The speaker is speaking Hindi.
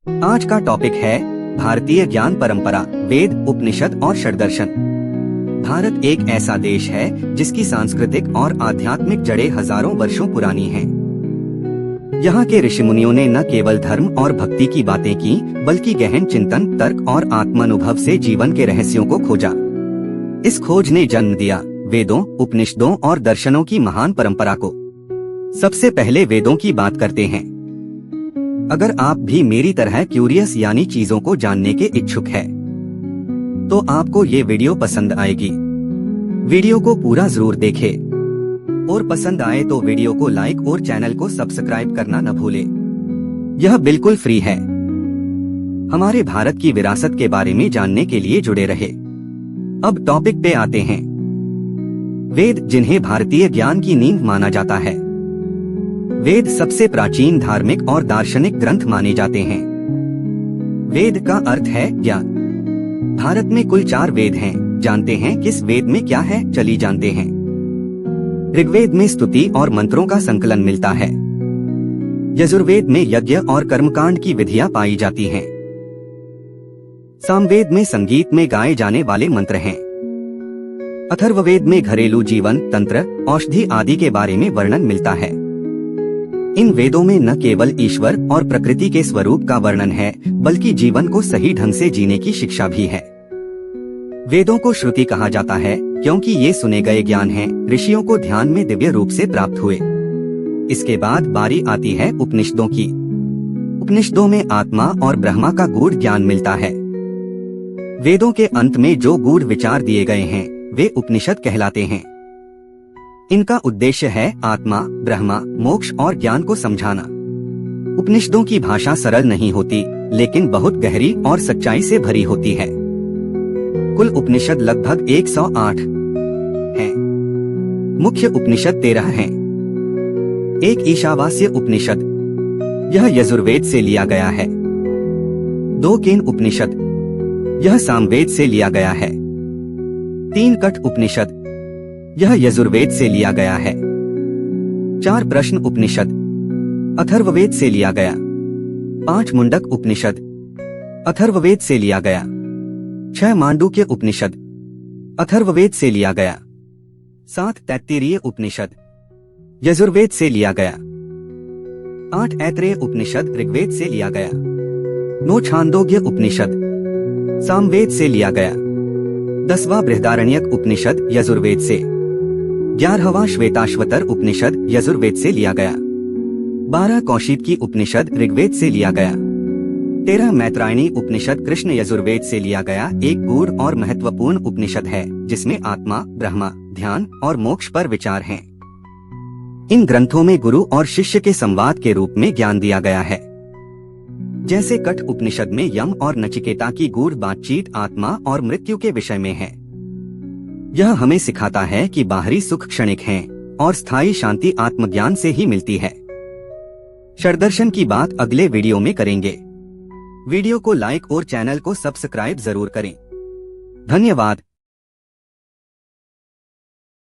आज का टॉपिक है भारतीय ज्ञान परंपरा, वेद, उपनिषद और षड्दर्शन। भारत एक ऐसा देश है जिसकी सांस्कृतिक और आध्यात्मिक जड़ें हजारों वर्षों पुरानी हैं। यहाँ के ऋषि मुनियों ने न केवल धर्म और भक्ति की बातें की, बल्कि गहन चिंतन, तर्क और आत्मानुभव से जीवन के रहस्यों को खोजा। इस खोज ने जन्म दिया वेदों, उपनिषदों और दर्शनों की महान परंपरा को। सबसे पहले वेदों की बात करते हैं। अगर आप भी मेरी तरह क्यूरियस यानी चीजों को जानने के इच्छुक है, तो आपको ये वीडियो पसंद आएगी। वीडियो को पूरा जरूर देखें और पसंद आए तो वीडियो को लाइक और चैनल को सब्सक्राइब करना न भूलें। यह बिल्कुल फ्री है। हमारे भारत की विरासत के बारे में जानने के लिए जुड़े रहे। अब टॉपिक पे आते हैं। वेद, जिन्हें भारतीय ज्ञान की नींव माना जाता है। वेद सबसे प्राचीन धार्मिक और दार्शनिक ग्रंथ माने जाते हैं। वेद का अर्थ है ज्ञान। भारत में कुल 4 वेद हैं। जानते हैं किस वेद में क्या है, चलिए जानते हैं। ऋग्वेद में स्तुति और मंत्रों का संकलन मिलता है। यजुर्वेद में यज्ञ और कर्मकांड की विधियां पाई जाती हैं। सामवेद में संगीत में गाए जाने वाले मंत्र हैं। अथर्ववेद में घरेलू जीवन, तंत्र, औषधि आदि के बारे में वर्णन मिलता है। इन वेदों में न केवल ईश्वर और प्रकृति के स्वरूप का वर्णन है, बल्कि जीवन को सही ढंग से जीने की शिक्षा भी है। वेदों को श्रुति कहा जाता है क्योंकि ये सुने गए ज्ञान हैं, ऋषियों को ध्यान में दिव्य रूप से प्राप्त हुए। इसके बाद बारी आती है उपनिषदों की। उपनिषदों में आत्मा और ब्रह्मा का गूढ़ ज्ञान मिलता है। वेदों के अंत में जो गूढ़ विचार दिए गए हैं, वे उपनिषद कहलाते हैं। इनका उद्देश्य है आत्मा, ब्रह्मा, मोक्ष और ज्ञान को समझाना। उपनिषदों की भाषा सरल नहीं होती, लेकिन बहुत गहरी और सच्चाई से भरी होती है। कुल उपनिषद लगभग 108 हैं। मुख्य उपनिषद 13 हैं। एक ईशावास्य उपनिषद, यह यजुर्वेद से लिया गया है। 2 केन उपनिषद, यह सामवेद से लिया गया है। 3 कठ उपनिषद, यह यजुर्वेद से लिया गया है। 4 प्रश्न उपनिषद, अथर्ववेद से लिया गया। 5 मुंडक उपनिषद, अथर्ववेद से लिया गया। 6 मांडूक्य उपनिषद, अथर्ववेद से लिया गया। 7 तैत्तिरीय उपनिषद, यजुर्वेद से लिया गया। 8 ऐत्रेय उपनिषद, ऋग्वेद से लिया गया। 9 छांदोग्य उपनिषद, सामवेद से लिया गया। 10वां बृहदारण्यक उपनिषद, यजुर्वेद से। 11वां श्वेताश्वतर उपनिषद, यजुर्वेद से लिया गया। 12 कौशिकी उपनिषद, ऋग्वेद से लिया गया। 13 मैत्रायणी उपनिषद, कृष्ण यजुर्वेद से लिया गया। एक गूढ़ और महत्वपूर्ण उपनिषद है जिसमें आत्मा, ब्रह्मा, ध्यान और मोक्ष पर विचार हैं। इन ग्रंथों में गुरु और शिष्य के संवाद के रूप में ज्ञान दिया गया है। जैसे कठ उपनिषद में यम और नचिकेता की गूढ़ बातचीत आत्मा और मृत्यु के विषय में है। यह हमें सिखाता है कि बाहरी सुख क्षणिक हैं और स्थायी शांति आत्मज्ञान से ही मिलती है। षड्दर्शन की बात अगले वीडियो में करेंगे। वीडियो को लाइक और चैनल को सब्सक्राइब जरूर करें। धन्यवाद।